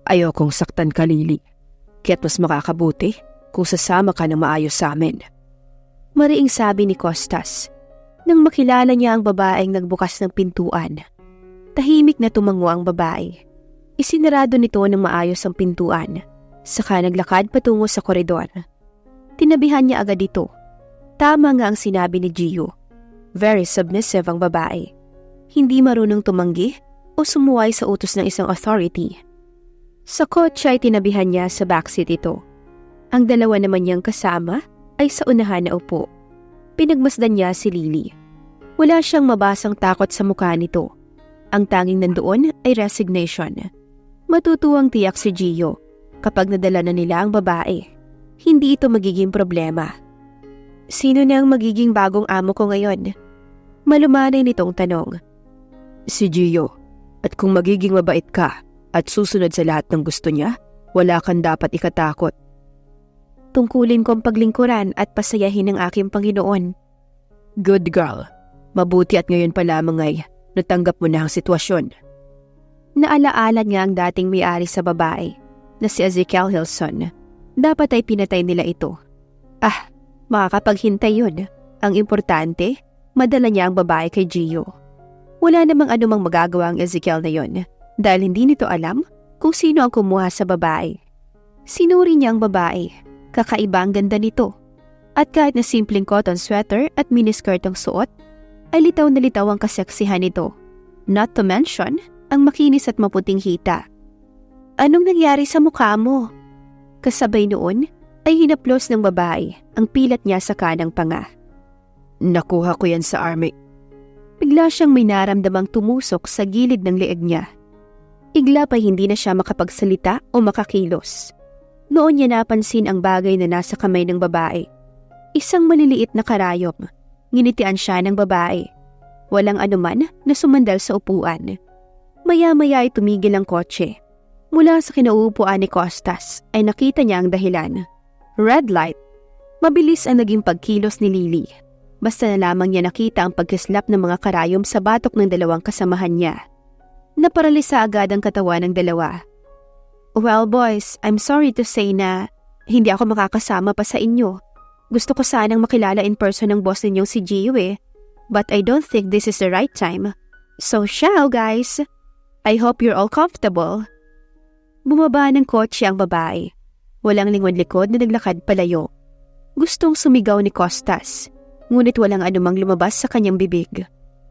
Ayokong saktan ka, Lily. Kaya't mas makakabuti kung sasama ka ng maayos sa amin. Mariing sabi ni Costas. Nang makilala niya ang babaeng nagbukas ng pintuan, tahimik na tumango ang babae. Isinarado nito ng maayos ang pintuan, saka naglakad patungo sa koridor. Tinabihan niya agad ito. Tama nga ang sinabi ni Gio. Very submissive ang babae. Hindi marunong tumanggi o sumuway sa utos ng isang authority. Sa kotse ay tinabihan niya sa backseat ito. Ang dalawa naman niyang kasama ay sa unahan na upo. Pinagmasdan niya si Lily. Wala siyang mabasang takot sa mukha nito. Ang tanging nandoon ay resignation. Matutuwang tiyak si Gio kapag nadala na nila ang babae. Hindi ito magiging problema. Sino na ang magiging bagong amo ko ngayon? Malumanay nitong tanong. Si Gio. At kung magiging mabait ka at susunod sa lahat ng gusto niya, wala kang dapat ikatakot. Tungkulin kong paglingkuran at pasayahin ng aking Panginoon. Good girl. Mabuti at ngayon pa lamang ay natanggap mo na ang sitwasyon. Naalaala niya ang dating may-ari sa babae na si Ezekiel Hilson. Dapat ay pinatay nila ito. Makakapaghintay yun. Ang importante, madala niya ang babae kay Gio. Wala namang anumang magagawa ang Ezekiel na yon dahil hindi nito alam kung sino ang kumuha sa babae. Sinuri niya ang babae. Kakaiba ang ganda nito. At kahit na simpleng cotton sweater at miniskirt ang suot, ay litaw na litaw ang kaseksihan nito. Not to mention, ang makinis at maputing hita. Anong nangyari sa mukha mo? Kasabay noon, ay hinaplos ng babae ang pilat niya sa kanang panga. Nakuha ko yan sa army. Bigla siyang may naramdamang tumusok sa gilid ng leeg niya. Igla pa hindi na siya makapagsalita o makakilos. Noon niya napansin ang bagay na nasa kamay ng babae. Isang maliliit na karayom. Nginitian siya ng babae. Walang anuman na sumandal sa upuan. Maya-maya ay tumigil ang kotse. Mula sa kinauupuan ni Costas ay nakita niya ang dahilan. Red light. Mabilis ang naging pagkilos ni Lily. Basta na lamang niya nakita ang pagkislap ng mga karayom sa batok ng dalawang kasamahan niya. Naparalisa agad ang katawan ng dalawa. Well boys, I'm sorry to say na hindi ako makakasama pa sa inyo. Gusto ko sanang makilala in person ng boss ninyong si Gio but I don't think this is the right time. So ciao guys! I hope you're all comfortable. Bumaba ng kotse ang babae. Walang lingon-likod na naglakad palayo. Gustong sumigaw ni Costas, ngunit walang anumang lumabas sa kanyang bibig.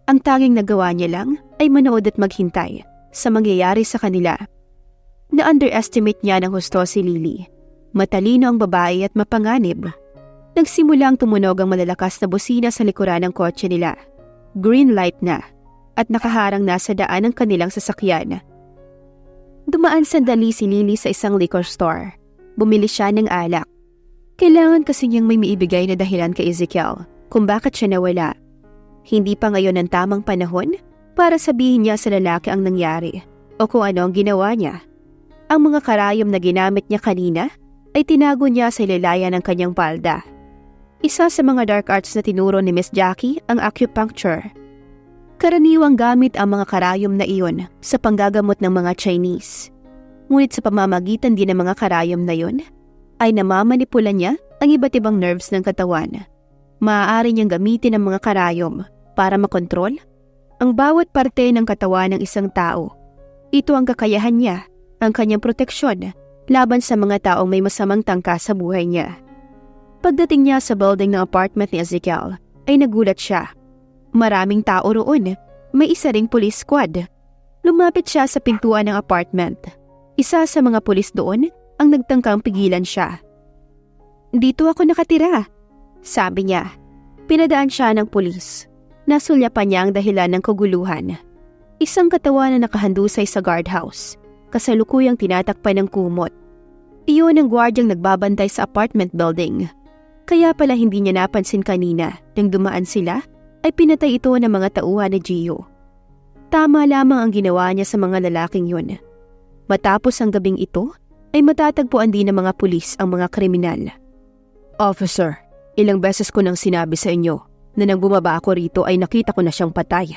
Ang tanging nagawa niya lang ay manood at maghintay sa mangyayari sa kanila. Na-underestimate niya ng husto si Lily. Matalino ang babae at mapanganib. Nagsimulang tumunog ang malalakas na busina sa likuran ng kotse nila. Green light na at nakaharang na sa daan ang kanilang sasakyan. Dumaan sandali si Lily sa isang liquor store. Bumili siya ng alak. Kailangan kasi niyang may maibigay na dahilan kay Ezekiel kung bakit siya nawala. Hindi pa ngayon ang tamang panahon para sabihin niya sa lalaki ang nangyari o kung ano ang ginawa niya. Ang mga karayom na ginamit niya kanina ay tinago niya sa ilalayan ng kanyang palda. Isa sa mga dark arts na tinuro ni Miss Jackie ang acupuncture. Karaniwang gamit ang mga karayom na iyon sa panggagamot ng mga Chinese. Ngunit sa pamamagitan din ng mga karayom na iyon, ay namamanipula niya ang iba't ibang nerves ng katawan. Maaari niyang gamitin ang mga karayom para makontrol ang bawat parte ng katawan ng isang tao. Ito ang kakayahan niya, ang kanyang proteksyon laban sa mga taong may masamang tangka sa buhay niya. Pagdating niya sa building ng apartment ni Ezekiel, ay nagulat siya. Maraming tao roon. May isa ring police squad. Lumapit siya sa pintuan ng apartment. Isa sa mga pulis doon ang nagtangkang pigilan siya. Dito ako nakatira, sabi niya. Pinadaan siya ng pulis. Nasulyapan niya ang dahilan ng kaguluhan. Isang katawan na nakahandusay sa guardhouse. Kasalukuyang tinatakpan ng kumot. Iyon ang gwardyang nagbabantay sa apartment building. Kaya pala hindi niya napansin kanina nang dumaan sila ay pinatay ito ng mga tauhan ni Gio. Tama lamang ang ginawa niya sa mga lalaking yun. Matapos ang gabing ito ay matatagpuan din ng mga pulis ang mga kriminal. Officer, ilang beses ko nang sinabi sa inyo na nang bumaba ako rito ay nakita ko na siyang patay.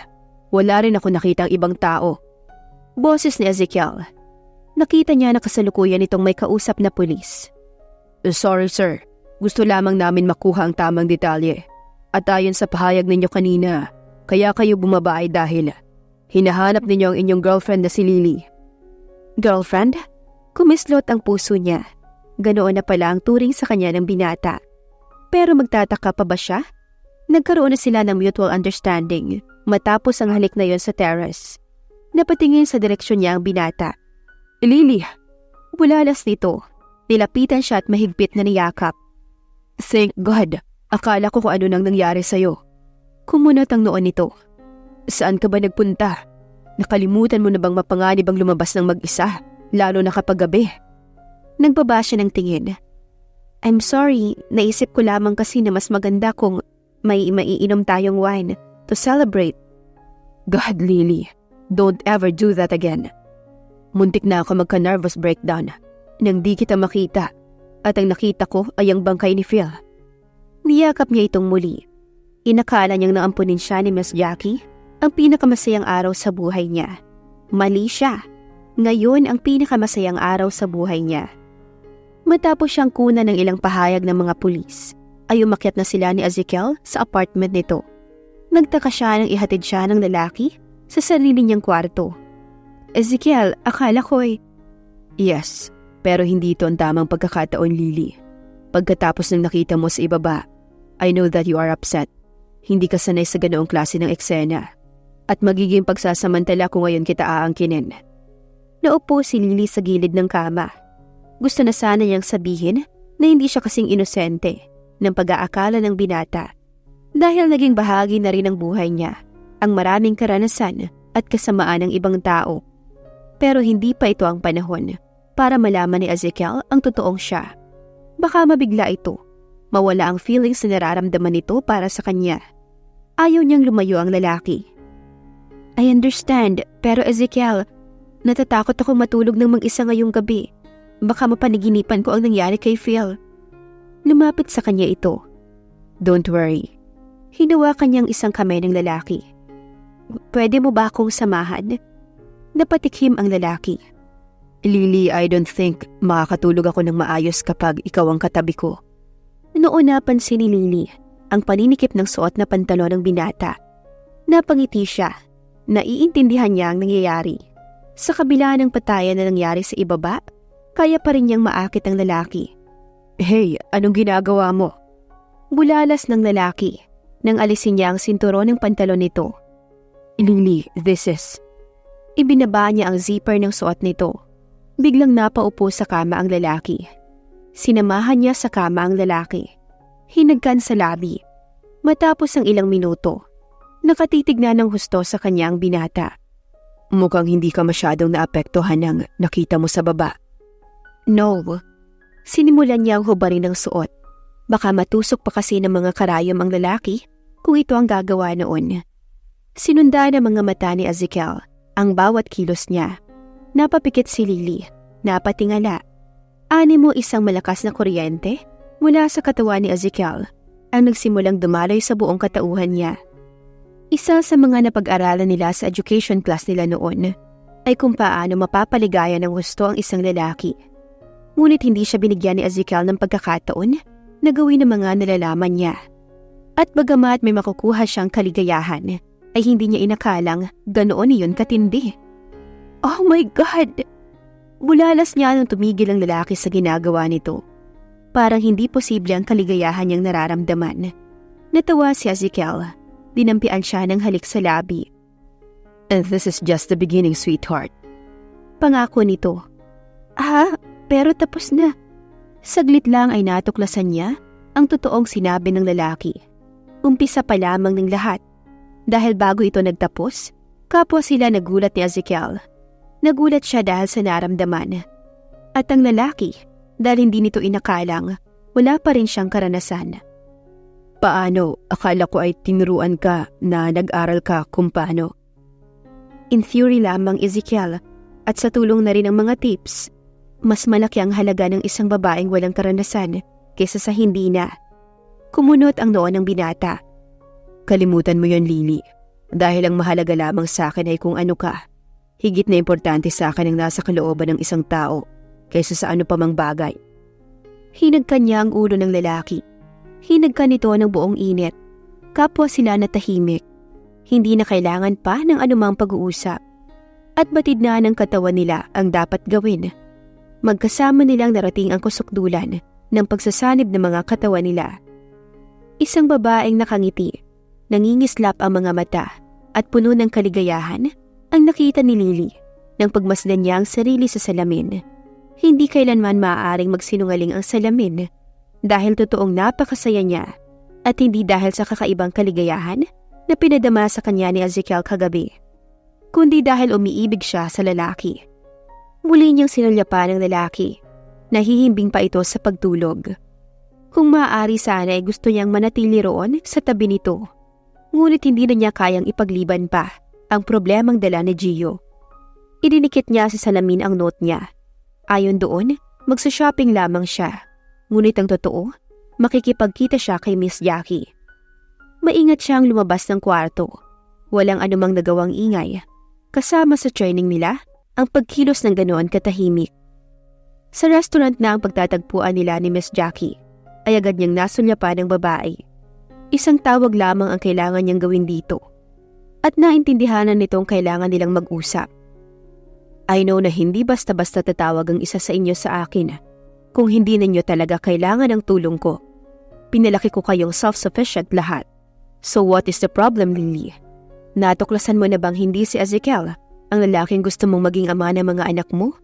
Wala rin ako nakitang ibang tao. Boses ni Ezekiel. Nakita niya na kasalukuyan itong may kausap na pulis. Sorry sir, gusto lamang namin makuha ang tamang detalye. At ayon sa pahayag ninyo kanina, kaya kayo bumaba ay dahil hinahanap ninyo ang inyong girlfriend na si Lily. Girlfriend? Kumislot ang puso niya. Ganoon na pala ang turing sa kanya ng binata. Pero magtataka pa ba siya? Nagkaroon na sila ng mutual understanding matapos ang halik na yon sa terrace. Napatingin sa direksyon niya ang binata. Lily! Bulalas nito. Nilapitan siya at mahigpit na niyakap. Thank God! Akala ko kung ano nang nangyari sa'yo. Kumunot ang noon nito. Saan ka ba nagpunta? Nakalimutan mo na bang mapanganib ang lumabas ng mag-isa, lalo na kapag gabi? Nagbaba siya ng tingin. I'm sorry, naisip ko lamang kasi na mas maganda kung may maiinom tayong wine to celebrate. God, Lily, don't ever do that again. Muntik na ako magka-nervous breakdown nang di kita makita at ang nakita ko ay ang bangkay ni Phil. Niyakap niya itong muli. Inakala niyang naampunin siya ni Miss Jackie ang pinakamasayang araw sa buhay niya. Mali siya. Ngayon ang pinakamasayang araw sa buhay niya. Matapos siyang kunan ng ilang pahayag ng mga pulis, ay umakyat na sila ni Ezekiel sa apartment nito. Nagtaka siya nang ihatid siya ng lalaki sa sarili niyang kwarto. Ezekiel, akala ko'y... Yes, pero hindi ito ang tamang pagkakataon, Lily. Pagkatapos ng nakita mo sa ibaba, I know that you are upset. Hindi ka sanay sa ganoong klase ng eksena. At magiging pagsasamantala kung ngayon kita aangkinin. Naupo si Lily sa gilid ng kama. Gusto na sana niyang sabihin na hindi siya kasing inosente ng pag-aakala ng binata. Dahil naging bahagi na rin ng buhay niya ang maraming karanasan at kasamaan ng ibang tao. Pero hindi pa ito ang panahon para malaman ni Ezekiel ang totoong siya. Baka mabigla ito, mawala ang feelings na nararamdaman nito para sa kanya. Ayaw niyang lumayo ang lalaki. I understand, pero Ezekiel, natatakot akong matulog ng mag-isa ngayong gabi. Baka mapanaginipan ko ang nangyari kay Phil. Lumapit sa kanya ito. Don't worry. Hinawakan niyang isang kamay ng lalaki. Pwede mo ba akong samahan? Napatikim ang lalaki. Lily, I don't think makakatulog ako ng maayos kapag ikaw ang katabi ko. Noon napansin ni Lily ang paninikip ng suot na pantalon ng binata. Napangiti siya. Naiintindihan niya ang nangyayari. Sa kabila ng patayan na nangyari sa ibaba, kaya pa rin niyang maakit ang lalaki. Hey, anong ginagawa mo? Bulalas ng lalaki nang alisin niya ang sinturon ng pantalon nito. Lily, this is... Ibinaba niya ang zipper ng suot nito. Biglang napaupo sa kama ang lalaki. Sinamahan niya sa kama ang lalaki. Hinagkan sa labi. Matapos ang ilang minuto, nakatitig na ng husto sa kanya ang binata. Mukhang hindi ka masyadong naapektuhan ng nakita mo sa baba. No. Sinimulan niya ang hubarin ng suot. Baka matusok pa kasi ng mga karayom ang lalaki kung ito ang gagawa noon. Sinundan ng mga mata ni Ezekiel ang bawat kilos niya. Napapikit si Lily, napatingala. Animo isang malakas na kuryente mula sa katawan ni Ezekiel ang nagsimulang dumaloy sa buong katauhan niya. Isa sa mga napag-aralan nila sa education class nila noon ay kung paano mapapaligaya ng husto ang isang lalaki. Ngunit hindi siya binigyan ni Ezekiel ng pagkakataon na gawin ang mga nalalaman niya. At bagamat may makukuha siyang kaligayahan, ay hindi niya inakalang ganoon iyon katindi. Oh my God! Bulalas niya nung tumigil ang lalaki sa ginagawa nito. Parang hindi posible ang kaligayahan niyang nararamdaman. Natawa si Ezekiel. Dinampian siya ng halik sa labi. And this is just the beginning, sweetheart. Pangako nito. Pero tapos na. Saglit lang ay natuklasan niya ang totoong sinabi ng lalaki. Umpisa pa lamang ng lahat. Dahil bago ito nagtapos, kapwa sila nagulat ni Ezekiel. Nagulat siya dahil sa naramdaman. At ang lalaki, dahil hindi nito inakalang, wala pa rin siyang karanasan. Paano? Akala ko ay tinuruan ka na nag-aral ka kung paano. In theory lamang, Ezekiel, at sa tulong na rin ng mga tips, mas malaki ang halaga ng isang babaeng walang karanasan kaysa sa hindi na. Kumunot ang noo ng binata. Kalimutan mo yon, Lily. Dahil ang mahalaga lamang sa akin ay kung ano ka. Higit na importante sa akin ang nasa kalooban ng isang tao kaysa sa ano pa mang bagay. Hinagka niya ang ulo ng lalaki. Hinagka nito ng buong init. Kapwa sila na tahimik. Hindi na kailangan pa ng anumang pag-uusap. At batid na ng katawan nila ang dapat gawin. Magkasama nilang narating ang kusukdulan ng pagsasanib ng mga katawan nila. Isang babaeng nakangiti, nangingislap ang mga mata at puno ng kaligayahan ang nakita ni Lily nang pagmasdan niya ang sarili sa salamin. Hindi kailanman maaaring magsinungaling ang salamin dahil totoong napakasaya niya at hindi dahil sa kakaibang kaligayahan na pinadama sa kanya ni Ezekiel kagabi, kundi dahil umiibig siya sa lalaki. Muli niyang sinalyapan ng lalaki. Nahihimbing pa ito sa pagtulog. Kung maaari sana ay gusto niyang manatili roon sa tabi nito. Ngunit hindi na niya kayang ipagliban pa ang problemang dala ni Gio. Idinikit niya sa salamin ang note niya. Ayon doon, magsa-shopping lamang siya. Ngunit ang totoo, makikipagkita siya kay Miss Jackie. Maingat siyang lumabas ng kwarto. Walang anumang nagawang ingay. Kasama sa training nila, ang pagkilos ng ganoon katahimik. Sa restaurant na ang pagtatagpuan nila ni Miss Jackie, ay agad niyang nasulyapan ng babae. Isang tawag lamang ang kailangan niyang gawin dito. At naintindihanan nitong kailangan nilang mag-usap. I know na hindi basta-basta tatawag ang isa sa inyo sa akin kung hindi ninyo talaga kailangan ng tulong ko. Pinalaki ko kayong self-sufficient lahat. So what is the problem, Lily? Natuklasan mo na bang hindi si Ezekiel ang lalaking gusto mong maging ama ng mga anak mo?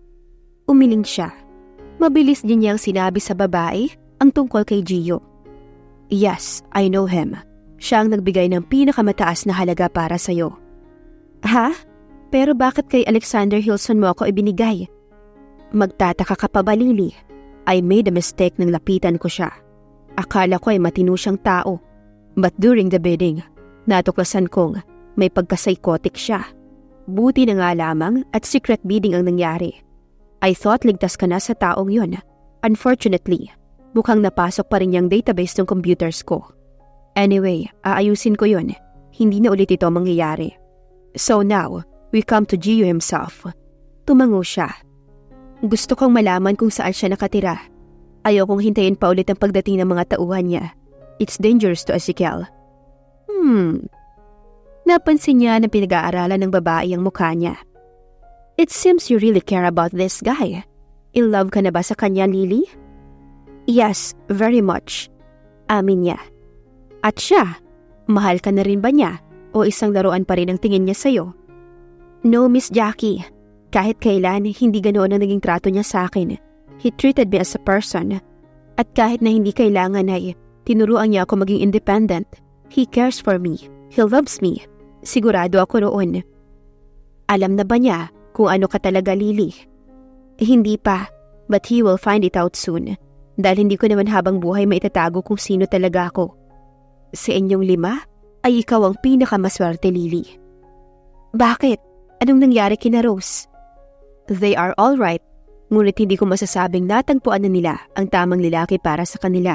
Umiling siya. Mabilis din niyang sinabi sa babae ang tungkol kay Gio. Yes, I know him. Siya ang nagbigay ng pinakamataas na halaga para sa'yo. Ha? Pero bakit kay Alexander Hilson mo ako ibinigay? Magtataka ka pa ba, Lily? I made a mistake nang lapitan ko siya. Akala ko ay matino siyang tao. But during the bidding, natuklasan kong may pagka-psychotic siya. Buti na nga lamang at secret bidding ang nangyari. I thought ligtas ka na sa taong yun. Unfortunately, mukhang napasok pa rin yung database ng computers ko. Anyway, aayusin ko yun. Hindi na ulit ito mangyayari. So now, we come to Gio himself. Tumango siya. Gusto kong malaman kung saan siya nakatira. Ayokong hintayin pa ulit ang pagdating ng mga tauhan niya. It's dangerous to Ezekiel. Napansin niya na pinag-aaralan ng babae ang mukha niya. It seems you really care about this guy. In love ka na ba sa kanya, Lily? Yes, very much. Amin niya. At siya, mahal ka na rin ba niya? O isang laruan pa rin ang tingin niya sa'yo? No, Miss Jackie. Kahit kailan, hindi ganoon ang naging trato niya sa akin. He treated me as a person. At kahit na hindi kailangan ay, tinuruan niya ako maging independent. He cares for me. He loves me. Sigurado ako roon. Alam na ba niya kung ano ka talaga, Lily? Hindi pa, but he will find it out soon. Dahil hindi ko naman habang buhay maitatago kung sino talaga ako. Sa inyong 5, ay ikaw ang pinakamaswerte, Lily. Bakit? Anong nangyari kina Rose? They are all right, ngunit hindi ko masasabing natagpuan na nila ang tamang lalaki para sa kanila.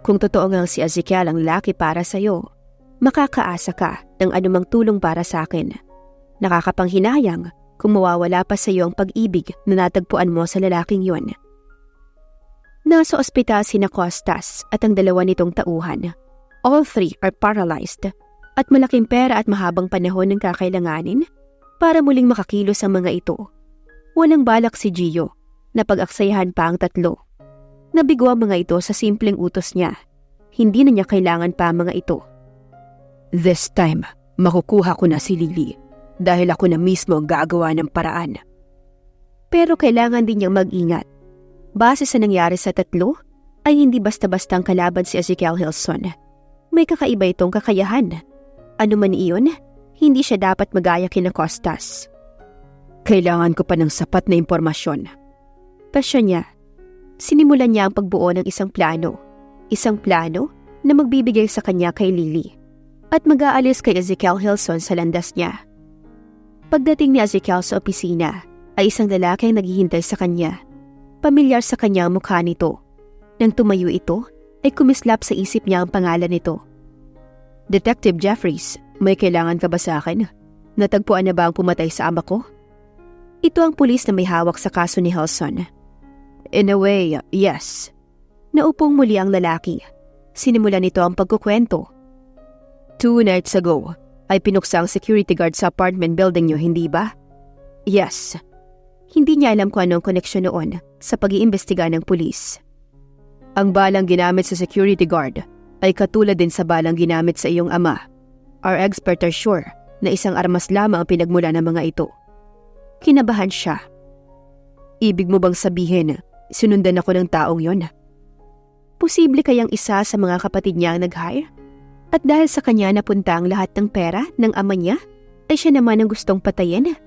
Kung totoo ngang si Ezekiel ang lalaki para sa'yo, makakaasa ka ng anumang tulong para sa akin. Nakakapanghinayang kung mawawala pa sa iyo ang pag-ibig na natagpuan mo sa lalaking yon. Nasa ospital sina Costas at ang dalawa nitong tauhan. All 3 are paralyzed at malaking pera at mahabang panahon ng kakailanganin para muling makakilos ang mga ito. Walang balak si Gio na pag-aksayahan pa ang 3. Nabigo ang mga ito sa simpleng utos niya. Hindi na niya kailangan pa ang mga ito. This time, makukuha ko na si Lily dahil ako na mismo ang gagawa ng paraan. Pero kailangan din niyang mag-ingat. Base sa nangyari sa 3, ay hindi basta-bastang kalaban si Ezekiel Hilson. May kakaiba itong kakayahan. Ano man iyon, hindi siya dapat magaya kina Costas. Kailangan ko pa ng sapat na impormasyon. Pasya niya. Sinimulan niya ang pagbuo ng isang plano. Isang plano na magbibigay sa kanya kay Lily. At mag-aalis kay Ezekiel Hilson sa landas niya. Pagdating ni Ezekiel sa opisina, ay isang lalaki ang naghihintay sa kanya. Pamilyar sa kanya ang mukha nito. Nang tumayo ito, ay kumislap sa isip niya ang pangalan nito. Detective Jeffries, may kailangan ka ba sa akin? Natagpuan na ba ang pumatay sa ama ko? Ito ang pulis na may hawak sa kaso ni Helson. In a way, yes. Naupong muli ang lalaki. Sinimulan nito ang pagkukwento. 2 nights ago, ay pinuksa ang security guard sa apartment building niyo, hindi ba? Yes. Hindi niya alam kung anong koneksyon noon sa pag-iimbestiga ng pulis. Ang balang ginamit sa security guard ay katulad din sa balang ginamit sa iyong ama. Our expert are sure na isang armas lamang ang pinagmula ng mga ito. Kinabahan siya. Ibig mo bang sabihin, sinundan ako ng taong yon? Posible kayang isa sa mga kapatid niya ang nag-hire? At dahil sa kanya napunta ang lahat ng pera ng ama niya, ay siya naman ang gustong patayin?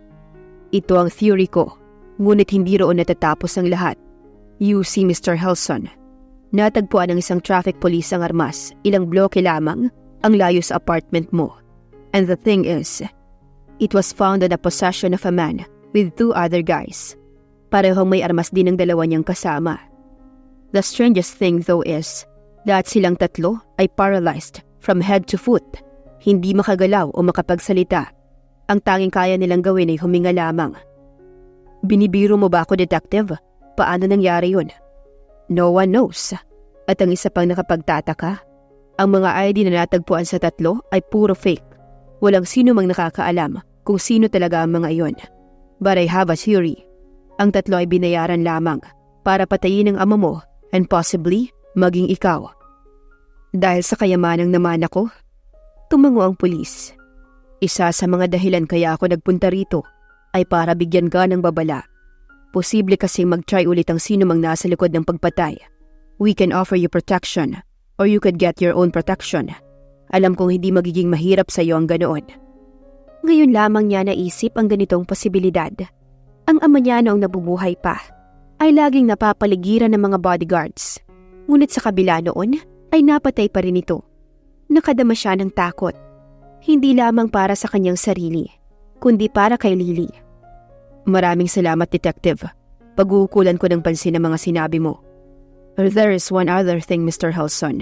Ito ang theory ko, ngunit hindi roon natatapos ang lahat. You see, Mr. Helson, natagpuan ng isang traffic police ang armas, ilang bloke lamang ang layo sa apartment mo. And the thing is, it was found in the possession of a man with 2 other guys. Parehong may armas din ang dalawa niyang kasama. The strangest thing though is, lahat silang tatlo ay paralyzed from head to foot. Hindi makagalaw o makapagsalita. Ang tanging kaya nilang gawin ay huminga lamang. Binibiro mo ba ako, detective? Paano nangyari yun? No one knows. At ang isa pang nakapagtataka, ang mga ID na natagpuan sa tatlo ay puro fake. Walang sino mang nakakaalam kung sino talaga ang mga iyon. But I have a theory. Ang tatlo ay binayaran lamang para patayin ang ama mo and possibly maging ikaw. Dahil sa kayamanang naman ako, tumango ang pulis. Isa sa mga dahilan kaya ako nagpunta rito ay para bigyan ka ng babala. Posible kasing mag-try ulit ang sino mang nasa likod ng pagpatay. We can offer you protection or you could get your own protection. Alam kong hindi magiging mahirap sa iyo ang ganoon. Ngayon lamang niya naisip ang ganitong posibilidad. Ang ama niya noong nabubuhay pa ay laging napapaligiran ng mga bodyguards. Ngunit sa kabila noon ay napatay pa rin ito. Nakadama siya ng takot. Hindi lamang para sa kanyang sarili, kundi para kay Lily. Maraming salamat, detective. Pag-uukulan ko ng pansin ang mga sinabi mo. There is one other thing, Mr. Helson.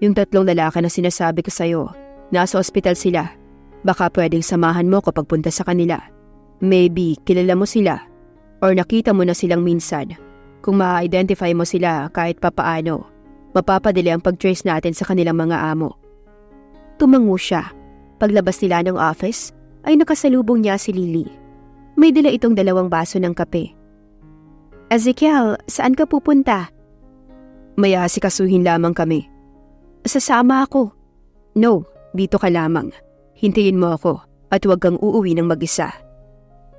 Yung 3 lalaki na sinasabi ko sa'yo, nasa ospital sila. Baka pwedeng samahan mo ko pagpunta sa kanila. Maybe kilala mo sila or nakita mo na silang minsan. Kung ma-identify mo sila kahit papaano, mapapadali ang pag-trace natin sa kanilang mga amo. Tumango siya. Paglabas nila ng office, ay nakasalubong niya si Lily. May dala itong 2 baso ng kape. Ezekiel, saan ka pupunta? May asikasuhin lamang kami. Sasama ako. No, dito ka lamang. Hintayin mo ako at huwag kang uuwi ng mag-isa.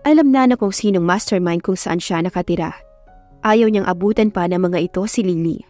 Alam na kung sinong mastermind kung saan siya nakatira. Ayaw niyang abutan pa ng mga ito si Lily.